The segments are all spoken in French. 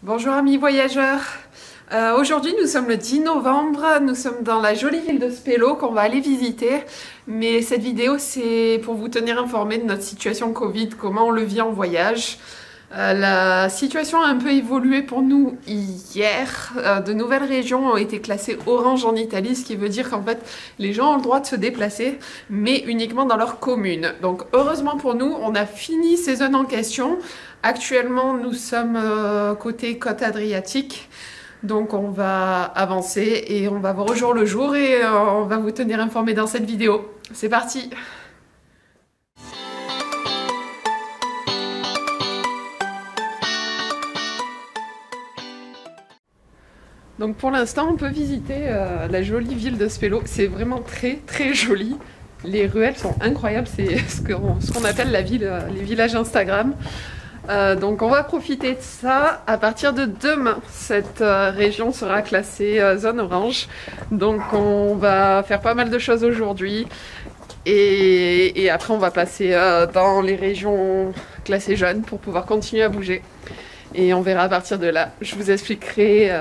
Bonjour amis voyageurs, aujourd'hui nous sommes le 10 novembre, nous sommes dans la jolie ville de Spelo qu'on va aller visiter, mais cette vidéo c'est pour vous tenir informé de notre situation Covid, comment on le vit en voyage. La situation a un peu évolué pour nous hier, de nouvelles régions ont été classées orange en Italie, ce qui veut dire qu'en fait les gens ont le droit de se déplacer, mais uniquement dans leur commune. Donc heureusement pour nous, on a fini ces zones en question. Actuellement nous sommes côté côte adriatique, donc on va avancer et on va voir au jour le jour et on va vous tenir informé dans cette vidéo. C'est parti! Donc pour l'instant, on peut visiter la jolie ville de Spelo. C'est vraiment très joli. Les ruelles sont incroyables. C'est ce qu'on appelle la ville, les villages Instagram. Donc on va profiter de ça. À partir de demain, cette région sera classée zone orange. Donc on va faire pas mal de choses aujourd'hui. Et après, on va passer dans les régions classées jaunes pour pouvoir continuer à bouger. Et on verra à partir de là. Je vous expliquerai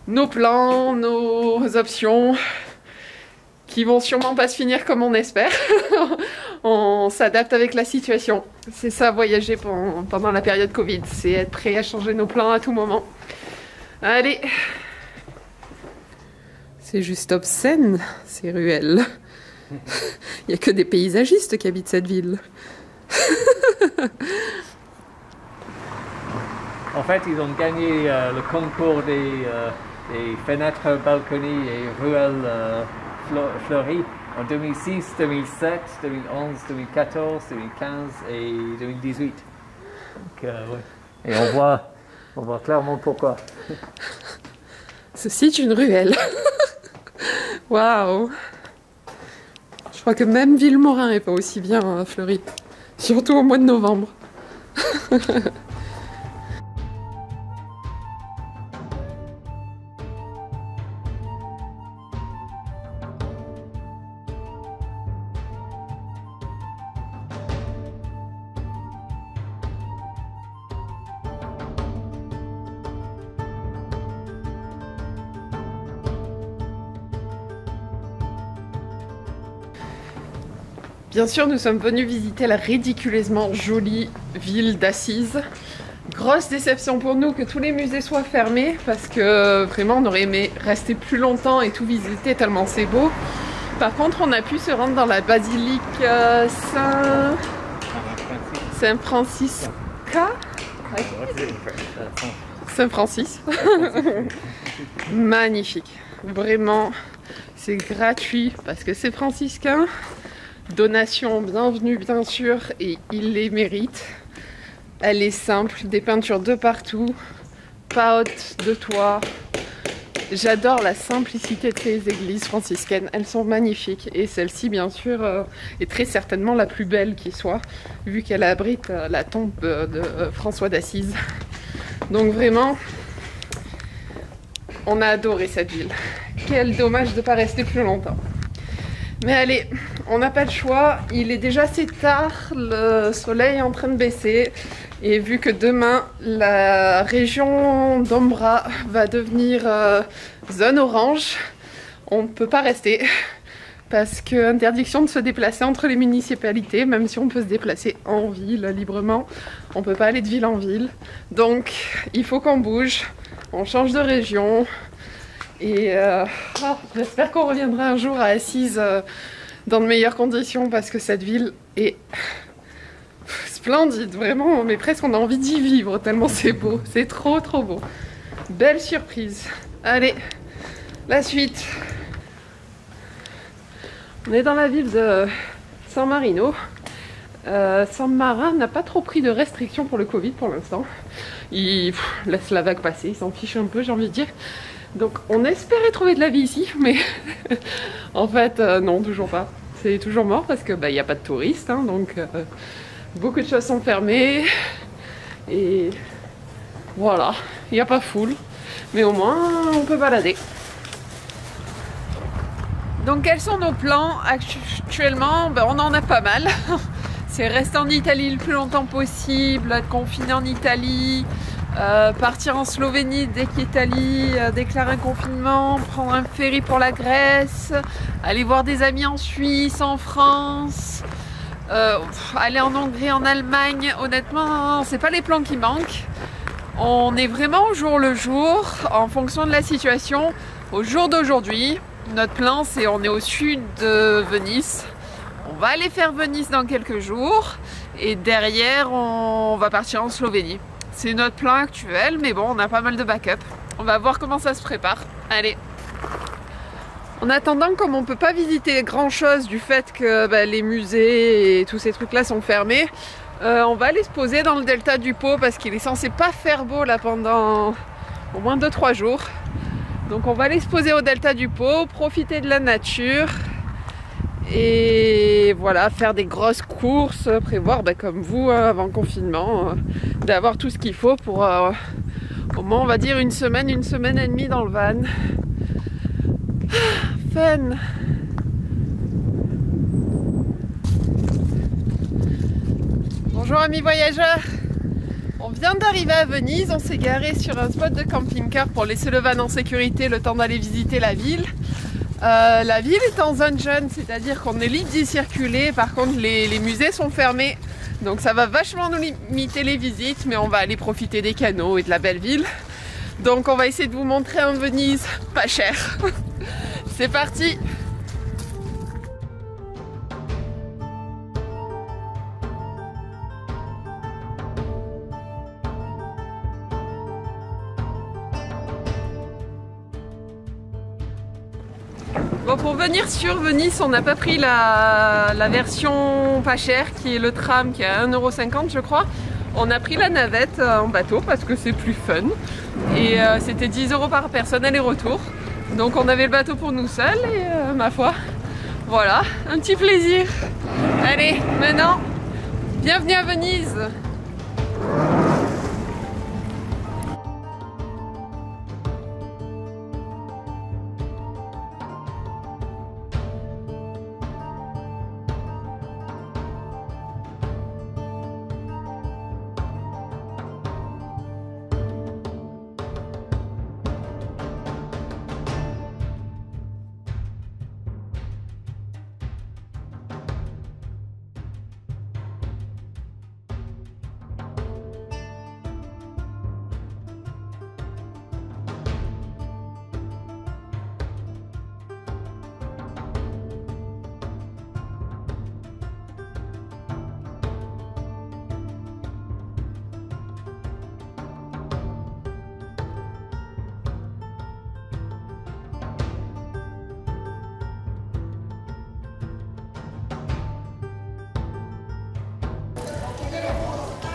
nos plans, nos options, qui vont sûrement pas se finir comme on espère. On s'adapte avec la situation. C'est ça, voyager pendant la période Covid. C'est être prêt à changer nos plans à tout moment. Allez! C'est juste obscène, ces ruelles. Il n'y a que des paysagistes qui habitent cette ville. En fait, ils ont gagné le concours des fenêtres, balconies et ruelles fleuries en 2006, 2007, 2011, 2014, 2015 et 2018. Donc, ouais. Et on voit clairement pourquoi. Ceci est une ruelle. Waouh! Je crois que même Villemorin n'est pas aussi bien fleurie. Surtout au mois de novembre. Bien sûr, nous sommes venus visiter la ridiculeusement jolie ville d'Assise. Grosse déception pour nous que tous les musées soient fermés parce que vraiment on aurait aimé rester plus longtemps et tout visiter tellement c'est beau. Par contre, on a pu se rendre dans la basilique Saint-Francis. Magnifique. Vraiment, c'est gratuit parce que c'est franciscain. Donation bienvenue bien sûr et il les mérite. Elle est simple, des peintures de partout, pas haute de toit. J'adore la simplicité de ces églises franciscaines, elles sont magnifiques et celle-ci bien sûr est très certainement la plus belle qui soit vu qu'elle abrite la tombe de François d'Assise. Donc vraiment, on a adoré cette ville. Quel dommage de ne pas rester plus longtemps. Mais allez, on n'a pas le choix, il est déjà assez tard, le soleil est en train de baisser et vu que demain la région d'Ombra va devenir zone orange, on ne peut pas rester parce que interdiction de se déplacer entre les municipalités, même si on peut se déplacer en ville librement, on ne peut pas aller de ville en ville. Donc il faut qu'on bouge, on change de région. Et j'espère qu'on reviendra un jour à Assise dans de meilleures conditions parce que cette ville est splendide, vraiment, mais presque on a envie d'y vivre tellement c'est beau, c'est trop beau. Belle surprise. Allez, la suite. On est dans la ville de San Marino. San Marin n'a pas trop pris de restrictions pour le Covid pour l'instant. Il laisse la vague passer, il s'en fiche un peu j'ai envie de dire. Donc on espérait trouver de la vie ici, mais en fait non, toujours pas. C'est toujours mort parce que il n'y a pas de touristes, hein, donc beaucoup de choses sont fermées. Et voilà, il n'y a pas foule, mais au moins on peut balader. Donc quels sont nos plans actuellement? On en a pas mal. C'est rester en Italie le plus longtemps possible, être confiné en Italie, partir en Slovénie dès qu'Italie déclare un confinement, prendre un ferry pour la Grèce, aller voir des amis en Suisse, en France, aller en Hongrie, en Allemagne. Honnêtement, c'est pas les plans qui manquent. On est vraiment au jour le jour, en fonction de la situation. Au jour d'aujourd'hui, notre plan c'est on est au sud de Venise. On va aller faire Venise dans quelques jours et derrière on va partir en Slovénie. C'est notre plan actuel, mais bon, on a pas mal de backup. On va voir comment ça se prépare. Allez. En attendant, comme on peut pas visiter grand chose du fait que les musées et tous ces trucs là sont fermés, on va aller se poser dans le delta du Pô parce qu'il est censé pas faire beau là pendant au moins 2-3 jours. Donc on va aller se poser au delta du Pô, profiter de la nature et voilà, faire des grosses courses, prévoir comme vous avant le confinement, d'avoir tout ce qu'il faut pour au moins on va dire une semaine et demie dans le van. Fun. Bonjour amis voyageurs, on vient d'arriver à Venise, on s'est garé sur un spot de camping-car pour laisser le van en sécurité le temps d'aller visiter la ville. La ville est en zone jaune, c'est-à-dire qu'on est libre d'y circuler, par contre les musées sont fermés, donc ça va vachement nous limiter les visites, mais on va aller profiter des canaux et de la belle ville. Donc on va essayer de vous montrer un Venise pas cher. C'est parti! Bon, pour venir sur Venise, on n'a pas pris la version pas chère qui est le tram qui est à 1,50 € je crois. On a pris la navette en bateau parce que c'est plus fun et c'était 10 € par personne aller-retour. Donc on avait le bateau pour nous seuls et ma foi, voilà, un petit plaisir. Allez, maintenant, bienvenue à Venise.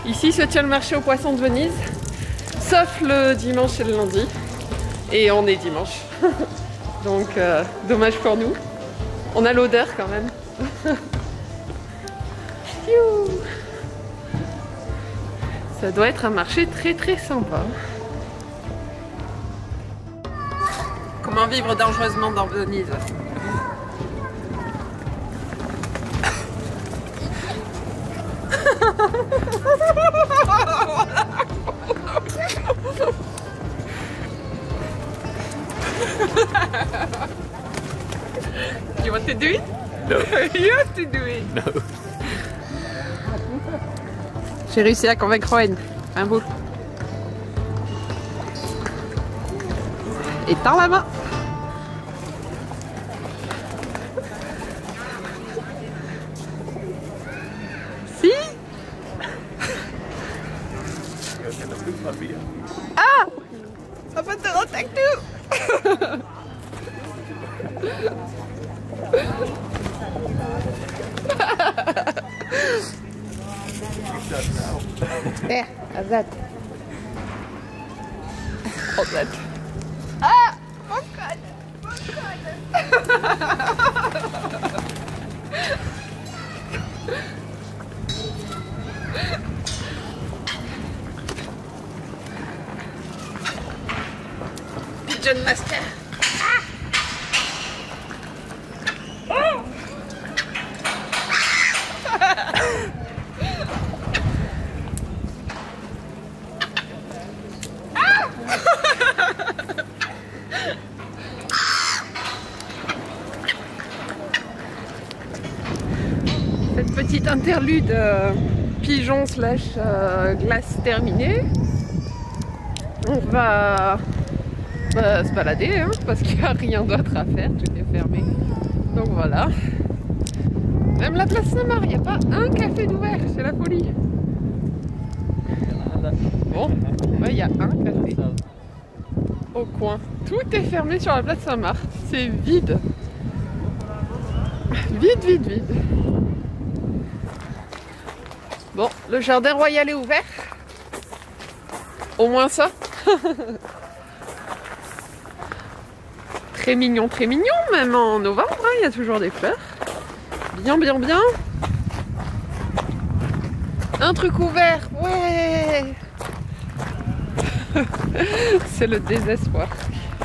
Ici se tient le marché aux poissons de Venise, sauf le dimanche et le lundi. Et on est dimanche. Donc dommage pour nous. On a l'odeur quand même. Ça doit être un marché très sympa. Comment vivre dangereusement dans Venise? You want to do it? No. You have to do it. No. J'ai réussi à convaincre Owen. Un bout. Et tends la main. Si. Ah! Ça va te rentrer tout. There, have that. Hold that. Ah! Oh God! Oh God! Pigeon Master. interlude pigeon slash glace terminé. On va se balader hein, parce qu'il n'y a rien d'autre à faire, tout est fermé. Donc voilà. Même la place Saint-Marc, il n'y a pas un café d'ouvert, c'est la folie. Bon, il y a un café au coin. Tout est fermé sur la place Saint-Marc, c'est vide. Vide, vide, vide. Bon, le jardin royal est ouvert. Au moins ça. Très mignon, même en novembre, hein, il y a toujours des fleurs. Bien, bien, bien. Un truc ouvert, ouais. C'est le désespoir.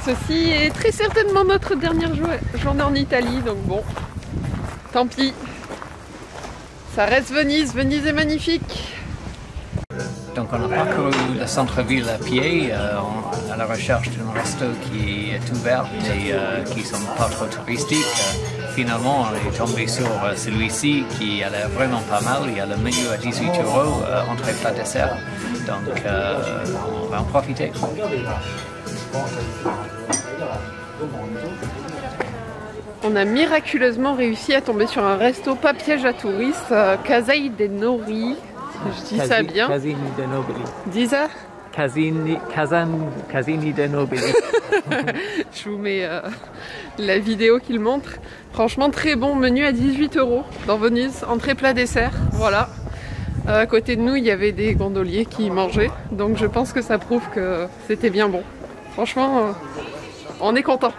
Ceci est très certainement notre dernière journée en Italie, donc bon, tant pis. Ça reste Venise, Venise est magnifique. Donc on a parcouru le centre-ville à pied à la recherche d'un resto qui est ouvert et qui ne sont pas trop touristiques. Finalement, on est tombé sur celui-ci qui a l'air vraiment pas mal. Il y a le menu à 18 €, entrée, plat, dessert. Donc on va en profiter. On a miraculeusement réussi à tomber sur un resto pas piège à touristes, Casai dei Nori. Je dis ça bien. Casini de Nobili. Dis ça. Casini de Nobili. Je vous mets la vidéo qu'il montre. Franchement, très bon menu à 18 € dans Venise, entrée, plat, dessert. Voilà. À côté de nous, il y avait des gondoliers qui mangeaient. Donc je pense que ça prouve que c'était bien bon. Franchement, on est content.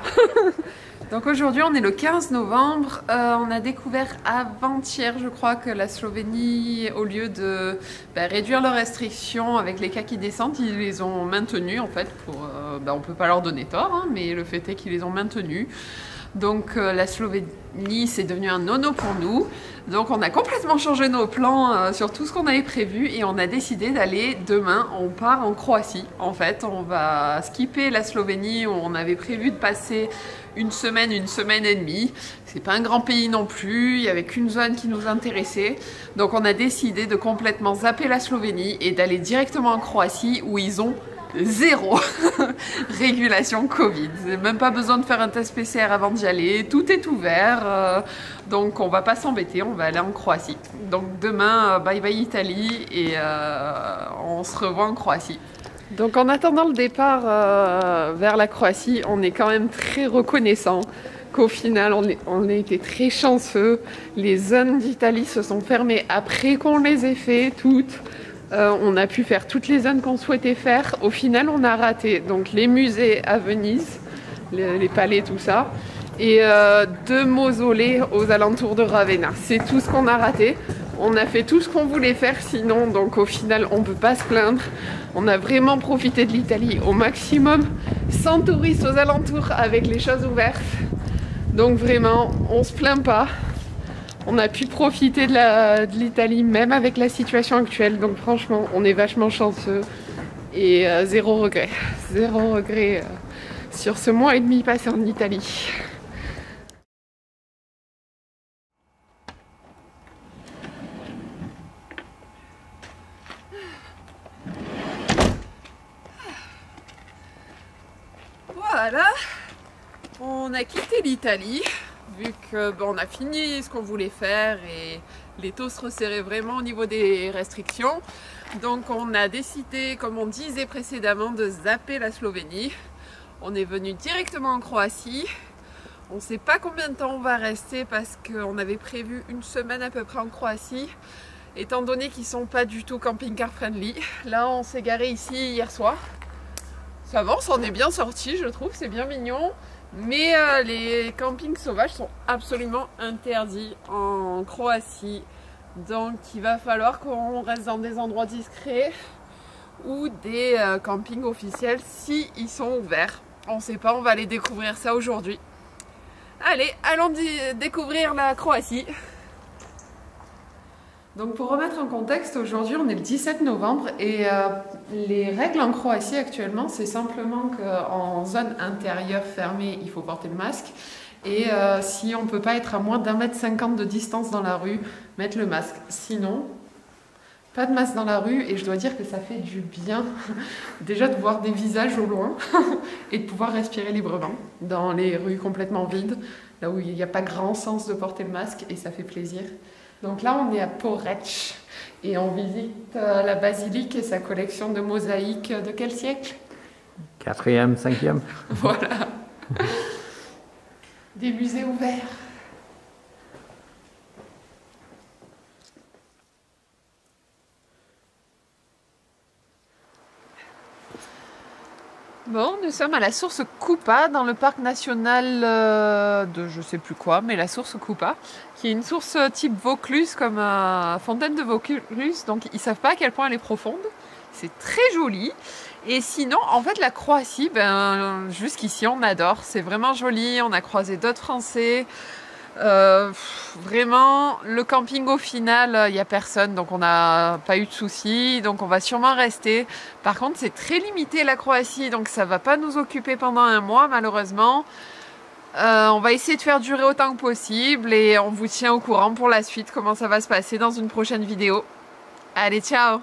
Donc aujourd'hui on est le 15 novembre, on a découvert avant-hier je crois que la Slovénie, au lieu de réduire leurs restrictions avec les cas qui descendent, ils les ont maintenues en fait, on peut pas leur donner tort, hein, mais le fait est qu'ils les ont maintenues. Donc la Slovénie c'est devenu un no-no pour nous, donc on a complètement changé nos plans sur tout ce qu'on avait prévu et on a décidé d'aller demain, on part en Croatie en fait, on va skipper la Slovénie où on avait prévu de passer une semaine et demie. C'est pas un grand pays non plus, il n'y avait qu'une zone qui nous intéressait. Donc on a décidé de complètement zapper la Slovénie et d'aller directement en Croatie où ils ont zéro régulation Covid. Même pas besoin de faire un test PCR avant d'y aller, tout est ouvert. Donc on va pas s'embêter, on va aller en Croatie. Donc demain, bye bye Italie et on se revoit en Croatie. Donc en attendant le départ vers la Croatie, on est quand même très reconnaissant qu'au final on a été très chanceux. Les zones d'Italie se sont fermées après qu'on les ait fait toutes. On a pu faire toutes les zones qu'on souhaitait faire. Au final on a raté donc les musées à Venise, les palais, tout ça. Et 2 mausolées aux alentours de Ravenna. C'est tout ce qu'on a raté. On a fait tout ce qu'on voulait faire sinon, donc au final on ne peut pas se plaindre. On a vraiment profité de l'Italie au maximum, sans touristes aux alentours, avec les choses ouvertes. Donc vraiment, on ne se plaint pas. On a pu profiter de l'Italie même avec la situation actuelle. Donc franchement, on est vachement chanceux et zéro regret. Zéro regret sur ce mois et demi passé en Italie. Voilà, on a quitté l'Italie, vu que on a fini ce qu'on voulait faire et les taux se resserraient vraiment au niveau des restrictions. Donc on a décidé, comme on disait précédemment, de zapper la Slovénie. On est venu directement en Croatie. On ne sait pas combien de temps on va rester parce qu'on avait prévu une semaine à peu près en Croatie, étant donné qu'ils ne sont pas du tout camping-car friendly. Là on s'est garé ici hier soir. Ça va, on s'en est bien sorti, je trouve, c'est bien mignon. Mais les campings sauvages sont absolument interdits en Croatie. Donc il va falloir qu'on reste dans des endroits discrets ou des campings officiels si ils sont ouverts. On ne sait pas, on va aller découvrir ça aujourd'hui. Allez, allons découvrir la Croatie. Donc pour remettre en contexte, aujourd'hui on est le 17 novembre et les règles en Croatie actuellement c'est simplement qu'en zone intérieure fermée il faut porter le masque Et si on ne peut pas être à moins d'1,50 m de distance dans la rue, mettre le masque. Sinon, pas de masque dans la rue et je dois dire que ça fait du bien déjà de voir des visages au loin et de pouvoir respirer librement dans les rues complètement vides, là où il n'y a pas grand sens de porter le masque et ça fait plaisir. Donc là, on est à Porrecz et on visite la basilique et sa collection de mosaïques de quel siècle? 4e, 5e. Voilà. Des musées ouverts. Bon, nous sommes à la source Kupa dans le parc national de je sais plus quoi, mais la source Kupa, qui est une source type Vaucluse, comme fontaine de Vaucluse, donc ils savent pas à quel point elle est profonde. C'est très joli. Et sinon, en fait, la Croatie, ben, jusqu'ici, on adore. C'est vraiment joli. On a croisé d'autres Français. Vraiment, le camping au final, il n'y a personne, donc on n'a pas eu de soucis, donc on va sûrement rester. Par contre, c'est très limité la Croatie, donc ça va pas nous occuper pendant un mois malheureusement. On va essayer de faire durer autant que possible et on vous tient au courant pour la suite, comment ça va se passer dans une prochaine vidéo. Allez, ciao!